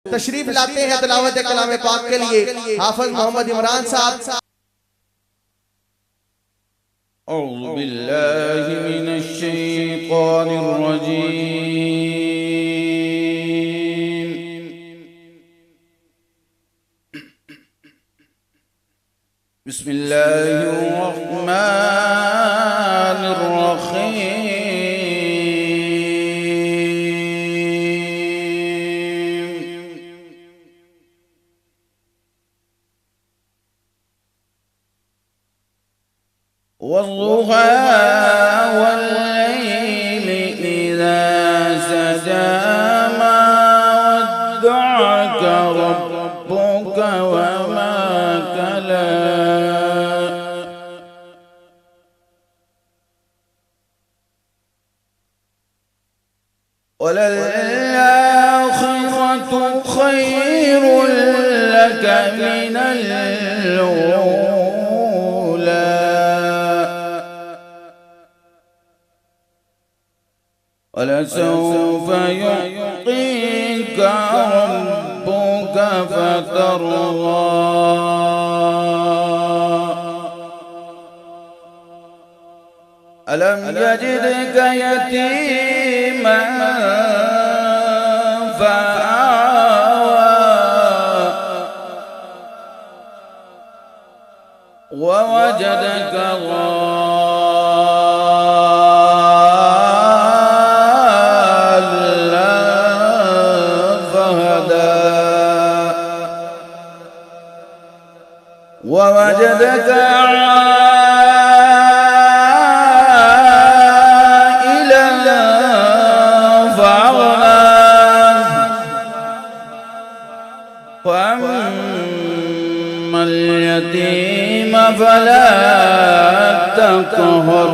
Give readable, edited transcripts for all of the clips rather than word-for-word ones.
तशरीफ लाते हैं तिलावत कलाम पाक के लिए हाफिज मोहम्मद इमरान साहब। औज़ु बिल्लाहि मिनश शैतानिर रजीम। बिस्मिल्लाहिर रहमानिर रहीम। والضحى والليل إذا سجى ما ودعك ربك وما كلى وللآخرة خير لك من الأولى ولسوف يعطيك ربك فترضى ألم يجدك يتيما فآوى ووجدك ووجدك عائلا فأغنى وأما اليتيم فلا تقهر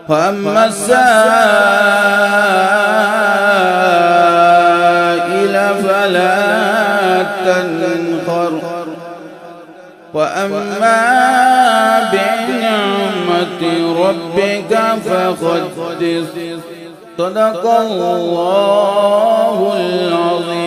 وأما السائل فلا تنهر وأما بنعمة ربك فحدث. صدق الله العظيم.